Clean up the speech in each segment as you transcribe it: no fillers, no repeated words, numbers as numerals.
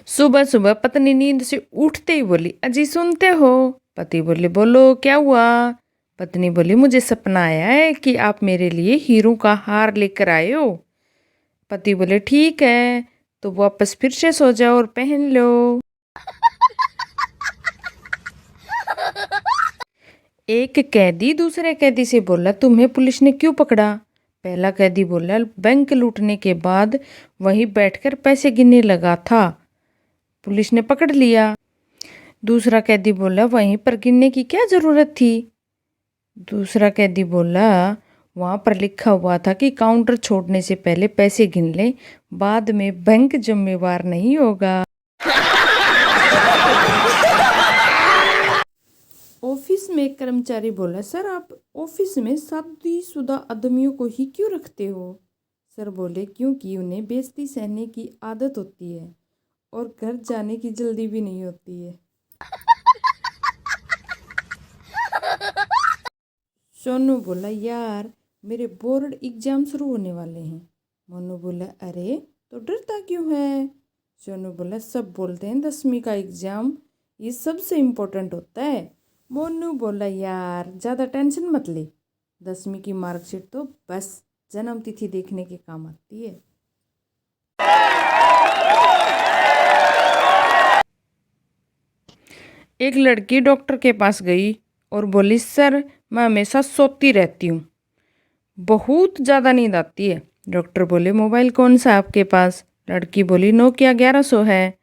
सुबह सुबह पत्नी नींद से उठते ही बोली, अजी सुनते हो? पति बोले, बोलो क्या हुआ? पत्नी बोली, मुझे सपना आया है कि आप मेरे लिए हीरो का हार लेकर आए हो। पति बोले, ठीक है, तो वापस फिर से सो जाओ और पहन लो। एक कैदी दूसरे कैदी से बोला, तुम्हें पुलिस ने क्यों पकड़ा? पहला कैदी बोला, बैंक लूटने के बाद वहीं बैठकर पैसे गिनने लगा था, पुलिस ने पकड़ लिया। दूसरा कैदी बोला, वहीं पर गिनने की क्या जरूरत थी? दूसरा कैदी बोला, वहां पर लिखा हुआ था कि काउंटर छोड़ने से पहले पैसे गिन लें, बाद में बैंक जिम्मेवार नहीं होगा। ऑफिस में एक कर्मचारी बोला, सर आप ऑफिस में शादीशुदा आदमियों को ही क्यों रखते हो? सर बोले, क्योंकि उन्हें बेइज्जती सहने की आदत होती है और घर जाने की जल्दी भी नहीं होती है। सोनू बोला, यार मेरे बोर्ड एग्जाम शुरू होने वाले हैं। मोनू बोला, अरे तो डरता क्यों है? सोनू बोला, सब बोलते हैं 10वीं का एग्जाम ये सबसे इम्पोर्टेंट होता है। मोनू बोला, यार ज़्यादा टेंशन मत ले, 10वीं की मार्कशीट तो बस जन्म तिथि देखने के काम आती है। एक लड़की डॉक्टर के पास गई और बोली, सर मैं हमेशा सोती रहती हूँ, बहुत ज़्यादा नींद आती है। डॉक्टर बोले, मोबाइल कौन सा है आपके पास? लड़की बोली, नोकिया 1100 है।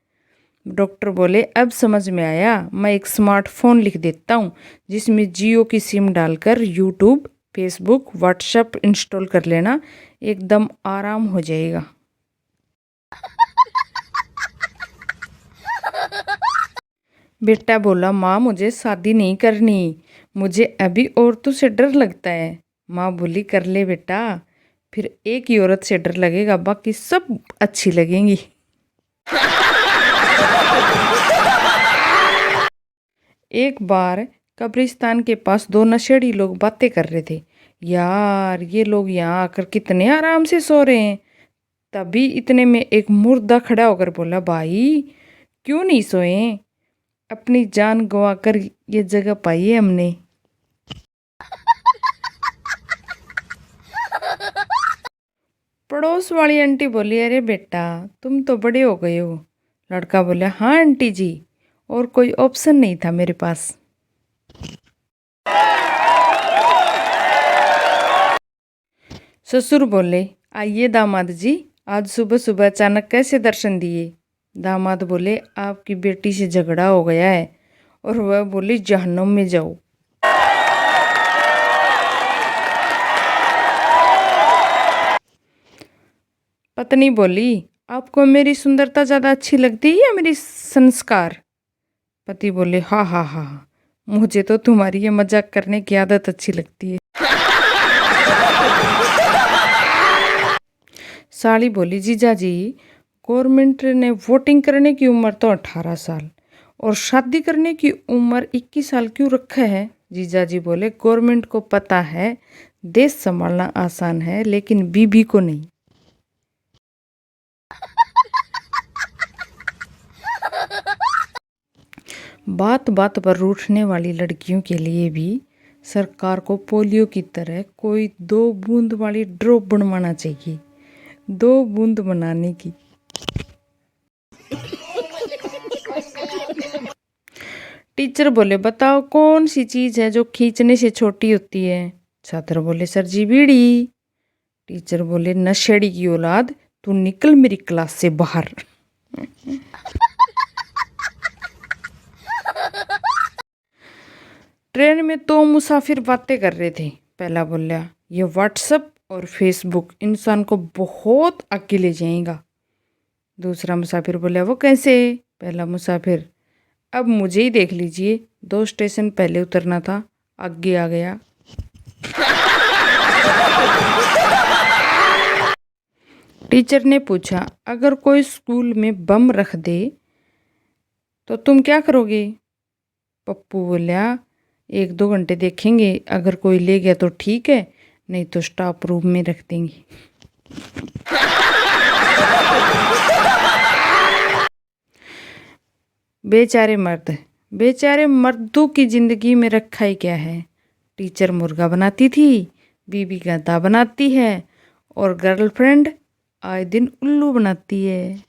डॉक्टर बोले, अब समझ में आया, मैं एक स्मार्टफोन लिख देता हूँ जिसमें जियो की सिम डालकर यूट्यूब, फेसबुक, व्हाट्सएप इंस्टॉल कर लेना, एकदम आराम हो जाएगा। बेटा बोला, माँ मुझे शादी नहीं करनी, मुझे अभी औरतों से डर लगता है। माँ बोली, कर ले बेटा, फिर एक ही औरत से डर लगेगा, बाकी सब अच्छी लगेंगी। एक बार कब्रिस्तान के पास दो नशेड़ी लोग बातें कर रहे थे, यार ये लोग यहाँ आकर कितने आराम से सो रहे हैं। तभी इतने में एक मुर्दा खड़ा होकर बोला, भाई क्यों नहीं सोए? अपनी जान गंवाकर ये जगह पाई है हमने। पड़ोस वाली आंटी बोली, अरे बेटा तुम तो बड़े हो गए हो। लड़का बोला, हाँ आंटी जी, और कोई ऑप्शन नहीं था मेरे पास। ससुर बोले, आइए दामाद जी, आज सुबह सुबह अचानक कैसे दर्शन दिए? दामाद बोले, आपकी बेटी से झगड़ा हो गया है और वह बोली जहन्नुम में जाओ। पत्नी बोली, आपको मेरी सुंदरता ज़्यादा अच्छी लगती है या मेरी संस्कार? पति बोले, हाँ हाँ हाँ हाँ, मुझे तो तुम्हारी ये मजाक करने की आदत अच्छी लगती है। साली बोली, जीजा जी गवर्नमेंट ने वोटिंग करने की उम्र तो 18 साल और शादी करने की उम्र 21 साल क्यों रखा है? जीजा जी बोले, गवर्नमेंट को पता है देश संभालना आसान है लेकिन बीबी को नहीं। बात बात पर रूठने वाली लड़कियों के लिए भी सरकार को पोलियो की तरह कोई 2 बूंद वाली ड्रॉप बनवाना चाहिए, 2 बूंद बनाने की। टीचर बोले, बताओ कौन सी चीज है जो खींचने से छोटी होती है? छात्र बोले, सर जी बीड़ी। टीचर बोले, नशेड़ी की औलाद, तू निकल मेरी क्लास से बाहर। ट्रेन में 2 मुसाफिर बातें कर रहे थे। पहला बोला, ये व्हाट्सएप और फेसबुक इंसान को बहुत आगे ले जाएगा। दूसरा मुसाफिर बोला, वो कैसे? पहला मुसाफिर, अब मुझे ही देख लीजिए, 2 स्टेशन पहले उतरना था, आगे आ गया। टीचर ने पूछा, अगर कोई स्कूल में बम रख दे तो तुम क्या करोगे? पप्पू बोला, 1-2 घंटे देखेंगे, अगर कोई ले गया तो ठीक है, नहीं तो स्टाफ रूम में रख देंगे। बेचारे मर्द, बेचारे मर्दों की ज़िंदगी में रखा ही क्या है। टीचर मुर्गा बनाती थी, बीबी गधा बनाती है और गर्लफ्रेंड आए दिन उल्लू बनाती है।